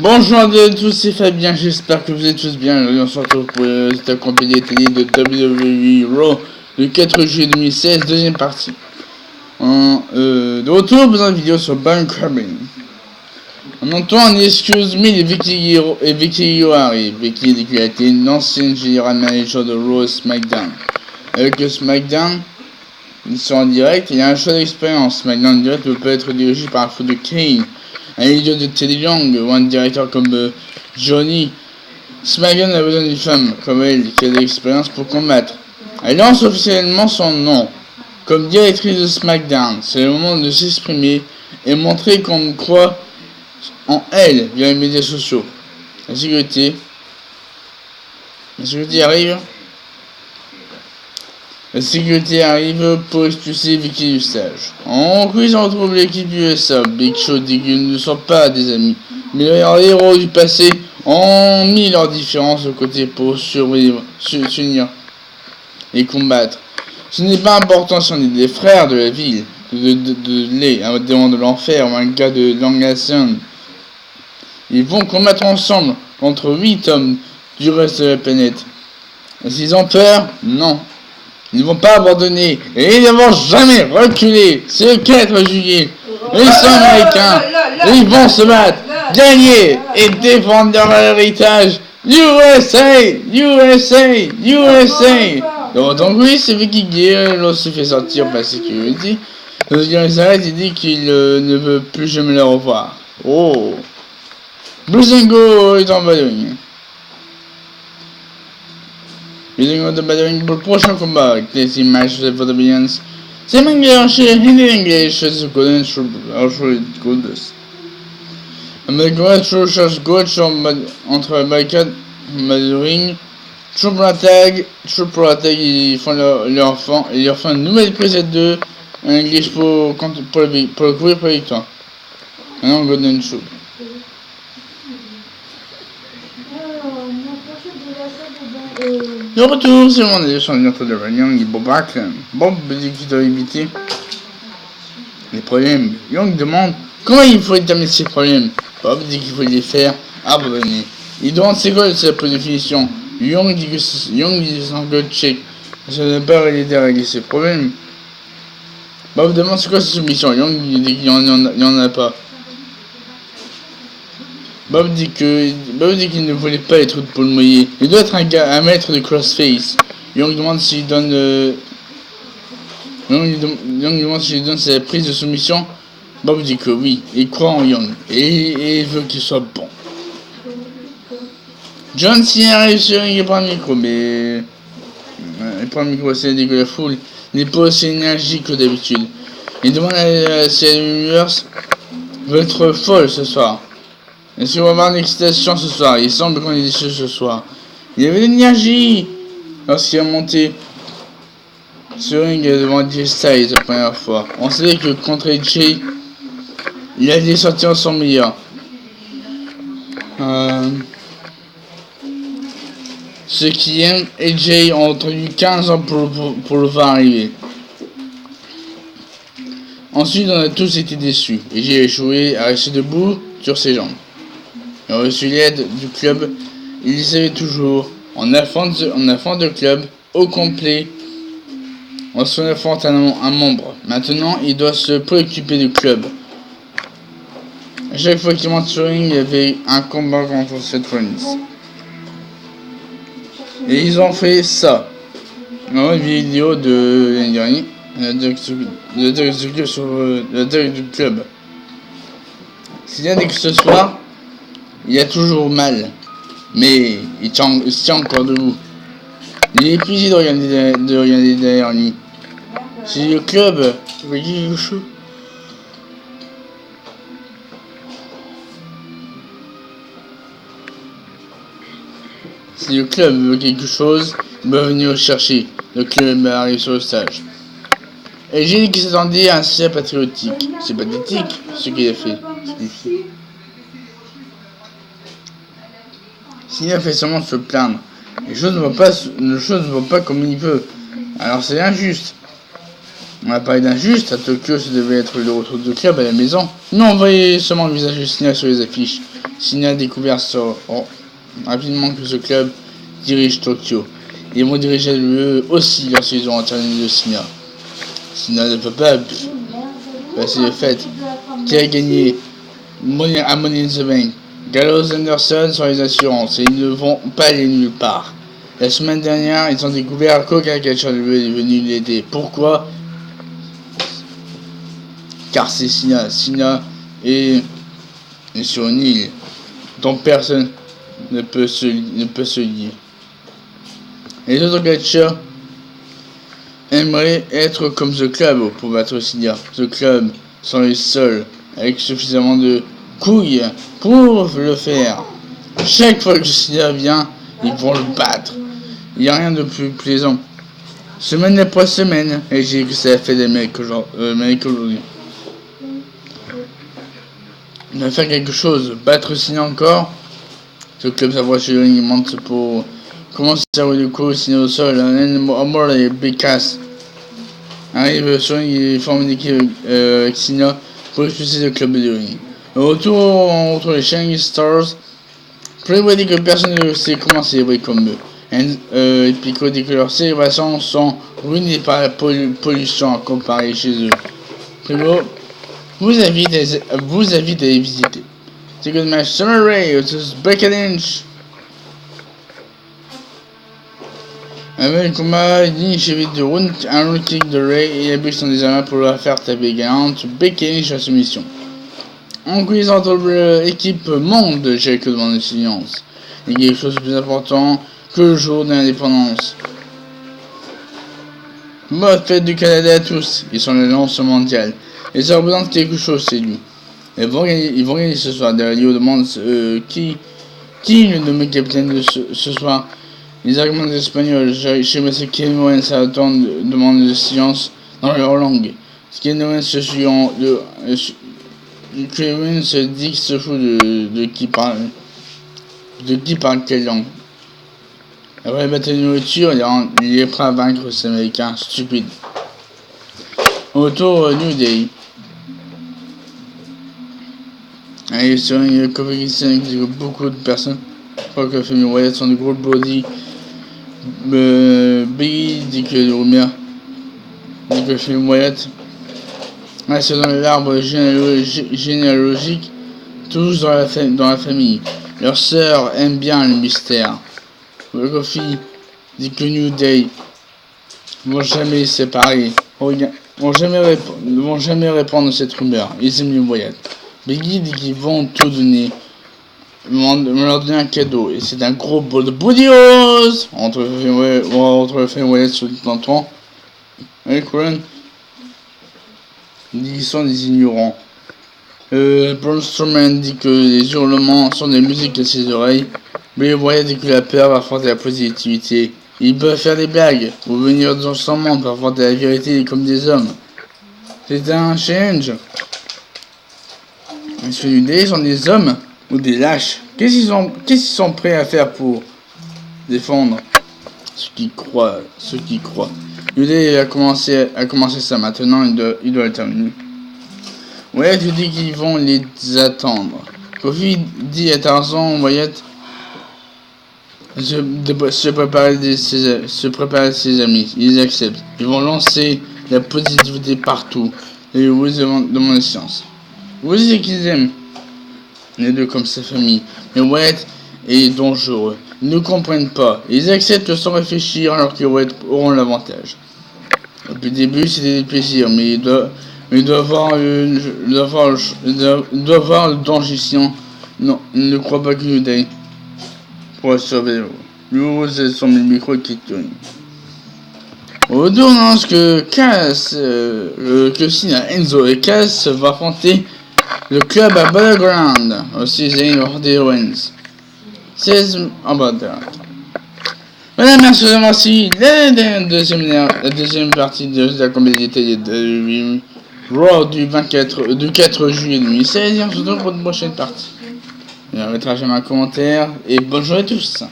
Bonjour à tous, c'est Fabien, j'espère que vous êtes tous bien. Aujourd'hui on se retrouve pour cette compagnie télé de WWE Raw le 4 juillet 2016, deuxième partie. De retour pour une vidéo sur Bankrubbing. On entend un excuse me et Vicky Guerrero arrive. Vicky dit qu'il a été une ancienne générale manager de Raw et SmackDown. Avec le SmackDown, ils sont en direct, il y a un choix d'expérience. SmackDown en direct peut être dirigé par un fou de Kane, un idiot de Teddy Long ou un directeur comme Johnny. SmackDown a besoin d'une femme comme elle qui a de l'expérience pour combattre. Elle lance officiellement son nom comme directrice de SmackDown. C'est le moment de s'exprimer et montrer qu'on croit en elle via les médias sociaux. La sécurité arrive. La sécurité arrive pour expulser Vicky du stage. En quiz, on retrouve l'équipe USA. Big Show dit qu'ils ne sont pas des amis, mais leurs héros du passé ont mis leurs différences de côté pour survivre, s'unir et combattre. Ce n'est pas important si on est des frères de la ville, un démon de l'enfer ou un gars de Langasson. Ils vont combattre ensemble contre 8 hommes du reste de la planète. Et s'ils ont peur, non. Ils ne vont pas abandonner et ils ne vont jamais reculer. C'est le 4 juillet. Ils sont américains. Ils vont se battre, gagner et défendre leur héritage. USA, USA, USA. Donc oui, c'est Vicky Guerrero se fait sortir par la sécurité. Lorsqu'il s'arrête, il dit qu'il ne veut plus jamais le revoir. Oh. Bluzingo est en ballon. Using the battering pour le prochain combat avec les images de votre audience. C'est Manger chez Hindi English, c'est Golden Goldust. Avec Retro cherche gauche entre barricade, ring. Triple attack, ils font leur font une nouvelle prise à 2 en English pour le couvrir pour la victoire. Maintenant Golden Show. De retour, c'est mon édition de Young et Bob Backlund. Bob dit qu'il doit éviter les problèmes. Young demande comment il faut établir ces problèmes. Bob dit qu'il faut les faire abandonner. Il demande c'est quoi sa définition. Young dit que c'est un good check. Ça ne peut pas aider à régler ses problèmes. Bob demande c'est quoi sa soumission. Young dit qu'il n'y en a pas. Bob dit qu'il ne voulait pas être pour le mouiller. Il doit être un maître de crossface. Young demande s'il donne sa prise de soumission. Bob dit que oui, il croit en Young et il veut qu'il soit bon. John Cena arrive sur il prend le micro, mais c'est dit que la foule n'est pas aussi énergique que d'habitude. Il demande si la Universe veut être folle ce soir. Est-ce qu'on va avoir une excitation ce soir? Il semble qu'on est déçu ce soir. Il y avait de l'énergie lorsqu'il a monté sur ring devant Jay Styles la première fois. On savait que contre Jay, il allait sortir son meilleur. Ceux qui aiment AJ ont attendu 15 ans pour le voir arriver. Ensuite, on a tous été déçus. AJ a échoué à rester debout sur ses jambes. Il a reçu l'aide du club, il y savait toujours. On affronte le club au complet. On se affronte un membre. Maintenant, il doit se préoccuper du club. À chaque fois qu'il monte sur ring, il y avait un combat contre Seth Rollins. Et ils ont fait ça. Dans une vidéo de l'année dernière, la direction du club. S'il y a que ce soir, il a toujours mal, mais il se tient encore debout. Il est épuisé de regarder derrière lui. Si le club veut quelque chose, il va venir le chercher. Le club arrive sur le stage. Et j'ai dit qu'il s'attendait à un ciel patriotique. C'est pathétique ce qu'il a fait. S'il a fait seulement se plaindre, les choses ne vont pas comme il veut. Alors c'est injuste. On a parlé d'injuste, à Tokyo, ça devait être le retour du club à la maison. Mais on voyait seulement le visage de Sina sur les affiches. Sina a découvert rapidement que ce club dirige Tokyo. Ils vont diriger eux aussi leur saison alternée de Sina. Sina ne peut pas passer le fait qu'il a gagné à Money in the Bank. Gallows Anderson sont les assurances et ils ne vont pas aller nulle part. La semaine dernière, ils ont découvert qu'aucun catcheur est venu l'aider. Pourquoi? Car c'est Sina. Sina est sur une île dont personne ne peut se lier. Et les autres catcheurs aimeraient être comme The Club pour battre Sina. The Club sont les seuls avec suffisamment de couilles pour le faire. Chaque fois que Sina vient, ils vont le battre. Il n'y a rien de plus plaisant. Semaine après semaine, et j'ai dit que ça a fait des mecs aujourd'hui. On va faire quelque chose, battre Sina encore. Ce club sa voiture, il monte pour commencer à rouler le coup, Sina au sol. Amor et Bécasse arrive sur il forme une équipe avec Sina pour expulser le club de ring. Au retour, on retrouve les Shining Stars. Playboy dit que personne ne sait comment célébrer comme eux. Et Pico dit que leurs célébrations sont ruinées par la pollution à comparer chez eux. Playboy vous invite à les visiter. C'est que le match Summer Rae vs Becky Lynch. Avec le combat, Lynch évite un round kick de Ray et abuse son désarmement pour la faire taper gagnante Becky Lynch à soumission. En quiz entre l'équipe monde, j'ai que demande de silence. Il y a quelque chose de plus important que le jour de l'indépendance. Bonne fête du Canada à tous, ils sont le lanceur mondial. Et ça représente quelque chose, c'est lui. Ils vont gagner ce soir. Dario demande qui est le nommé capitaine de ce soir. Les arguments des Espagnols, chez M. Kevin Owens demande de silence dans leur langue. Kevin Owens Kevin se dit qu'il se fout de qui parle quelle langue. Après la bataille de nourriture, il est prêt à vaincre ces Américains stupides. Autour New Day. Et sur une compétition avec beaucoup de personnes. Je crois que Family Wyatt sont de gros body. Biggie dit que le Rumia dit que Family Wyatt reste dans l'arbre généalogique, tous dans la famille. Leur sœur aime bien le mystère. Kofi dit que New Day vont jamais se séparer, vont jamais répandre cette rumeur. Ils aiment les Wyatt. Biggie dit qu'ils vont tout donner, me leur donner un cadeau, et c'est un gros bol de boudios entre le Family Wyatt sur le planton. Et Coran dit qu'ils sont des ignorants. Braun Strowman dit que les hurlements sont des musiques à ses oreilles. Bray Wyatt dit que la peur va affronter la positivité. Ils peuvent faire des blagues ou venir dans son monde pour affronter la vérité comme des hommes. C'est un challenge. Est-ce que les Day sont des hommes ou des lâches? Qu'est-ce qu'ils sont prêts à faire pour défendre ceux qui croient? Day a commencé ça maintenant, il doit le terminer. Ouais, tu dis qu'ils vont les attendre. Kofi dit à Tarzan Wyatt se préparer ses amis. Ils acceptent. Ils vont lancer la positivité partout. Et vous demandent la science. Vous dites qu'ils aiment les deux comme sa famille. Mais Wyatt est dangereux. Ils ne comprennent pas. Ils acceptent sans réfléchir alors que Wyatt auront l'avantage. Depuis le début, c'était des plaisirs, mais il doit avoir le danger sinon. Non, il ne croit pas que New Day pour surveiller. Lui, c'est son micro qui tourne. Au retour, on annonce que Sina, Enzo et Cass va affronter le club à Battleground au 6e Hardy Owens. 16 en Battleground. Voilà, merci d'avoir suivi la deuxième partie de la compétition de Raw du 4 juillet 2016. Et on se retrouve pour une prochaine partie. Je mettrai un commentaire et bonne journée à tous.